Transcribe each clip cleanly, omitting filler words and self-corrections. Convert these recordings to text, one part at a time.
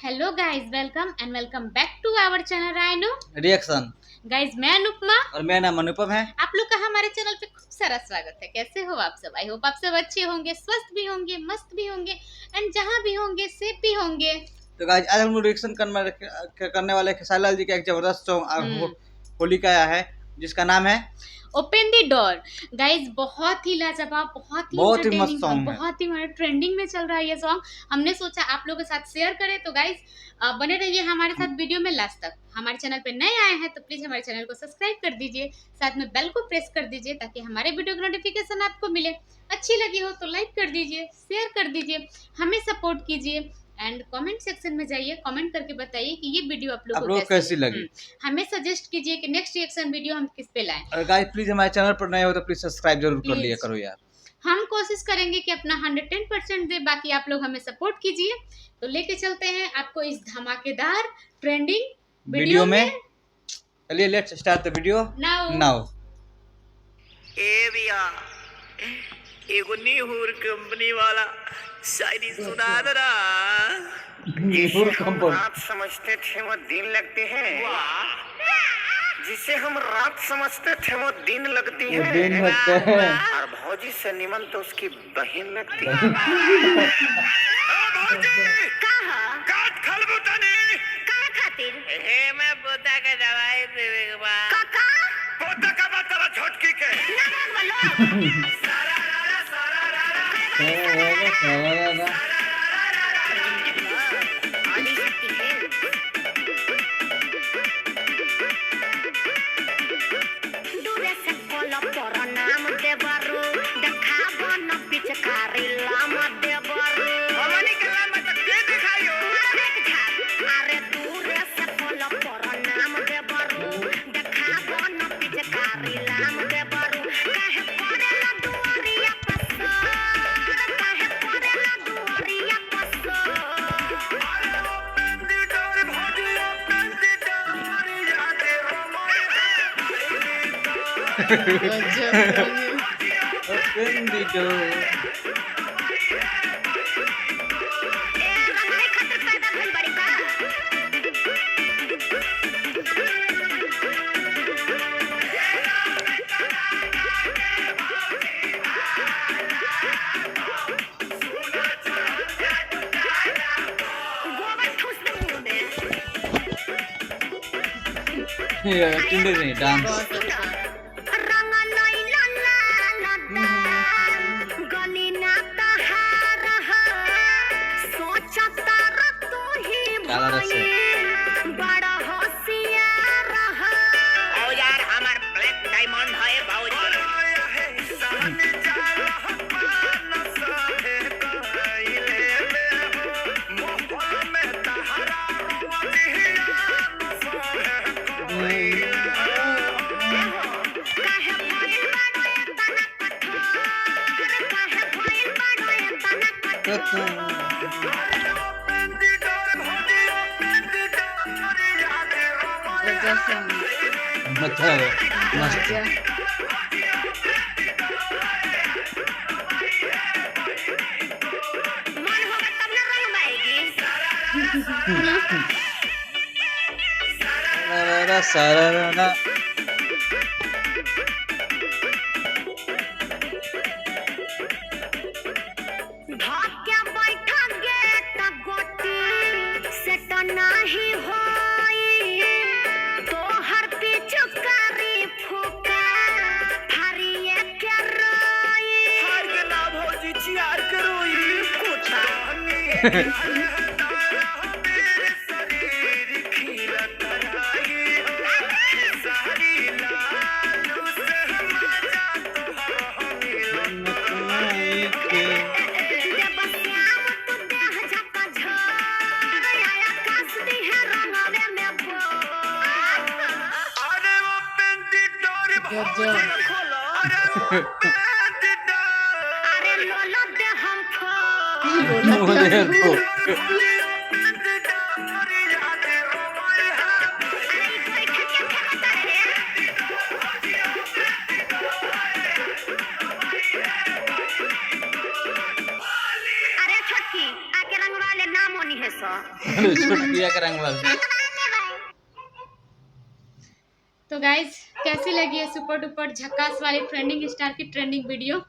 Hello guys, welcome back to our channel Rhino Reaction. Guys, मैं अनुपमा और मेरा नाम अनुपम है। आप लोग का हमारे चैनल पे खूब सारा स्वागत है। कैसे हो आप सब? आई होप आप सब अच्छे होंगे, स्वस्थ भी होंगे, मस्त भी होंगे एंड जहाँ भी होंगे सेफ भी होंगे। तो गाइस आज हम लोग रिएक्शन करने वाले खेसारी लाल जी का एक जबरदस्त सॉन्ग होली का आया है जिसका नाम है ओपन द डोर। गाइस बहुत ही लाजवाब, बहुत ही मस्त entertaining, सॉन्ग है। बहुत ही ट्रेंडिंग में चल रहा है ये सॉन्ग। हमने सोचा आप लोगों के साथ शेयर करें, तो गाइस बने रहिए हमारे साथ वीडियो में लास्ट तक। हमारे चैनल पे नए आए हैं तो प्लीज हमारे चैनल को सब्सक्राइब कर दीजिए, साथ में बेल को प्रेस कर दीजिए ताकि हमारे वीडियो की नोटिफिकेशन आपको मिले। अच्छी लगी हो तो लाइक कर दीजिए, शेयर कर दीजिए, हमें सपोर्ट कीजिए एंड कमेंट सेक्शन में जाइए, कमेंट करके बताइए कि ये वीडियो आप लोगों को कैसी लगी। हमें सजेस्ट कीजिए कि नेक्स्ट रिएक्शन वीडियो हम किस पे लाएं। और गाइस प्लीज हमारे चैनल पर नए हो तो प्लीज सब्सक्राइब जरूर कर लिया करो यार। हम कोशिश करेंगे कि अपना 110% दे, बाकी आप लोग हमें सपोर्ट कीजिए। तो लेके चलते हैं आपको इस धमाकेदार ट्रेंडिंग वीडियो में। चलिए लेट्स स्टार्ट द वीडियो नाउ। ए भैया एगो नीहूर कंपनी वाला शायरी सुना दरा। रात समझते थे वो दिन लगते हैं, जिसे हम रात समझते थे वो दिन लगती है। और भौजी से निमन तो उसकी बहन लगती है। काट खलबुतनी का खातिर हे मैं पोता के दवाई देवे के बा काका पोता का बतला छोटकी के ना बोलो सारा दूरे से कोला पर नाम दे बारू देखाबो न पिचकारी लाम दे बारू हमनी के लाम त के दिखाइयो अरे दूरे से कोला पर नाम दे बारू देखाबो न पिचकारी लाम दे बारू काहे पड़ेला दुआरिया पसर, काहे पड़ेला दुआरिया पसर। अरे ओ पेंदी डोर भौजी ओ पेंदी डोर यादे ओपन द डोर। ये टिंडे नहीं डांस। बड़ा होशियार रहा ओ यार हमार ब्लैक डायमंड है बाबूजी। मस्त सारा भाग्य बैठा गेट गोटी से तो नाही होई तोहर पिचकारी फूका हरिए के रोई हर के ना भौजी चियार के रोई कुछ अरे लोला दे हमको अरे छोटकी आके रंग वाले नाम होनी है छुटकिया का रंग वाला। तो गाइज कैसी लगी है सुपर डुपर झक्कास वाली ट्रेंडिंग स्टार की ट्रेंडिंग वीडियो?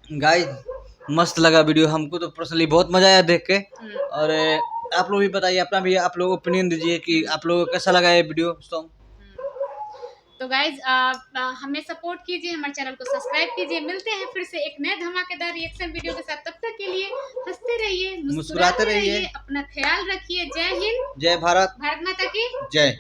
गाइस मस्त लगा वीडियो, हमको तो पर्सनली बहुत मजा आया देख के। और आप लोग भी बताइए अपना भी, आप लोग ओपिनियन दीजिए कि आप लोगों को कैसा लगा ये वीडियो सॉन्ग। तो गाइज हमें सपोर्ट कीजिए, हमारे चैनल को सब्सक्राइब कीजिए। मिलते हैं फिर से एक नए धमाकेदार रिएक्शन वीडियो के साथ। तब तक के लिए हंसते रहिए, मुस्कुराते रहिए, अपना ख्याल रखिए। जय हिंद, जय भारत, भारत माता की जय।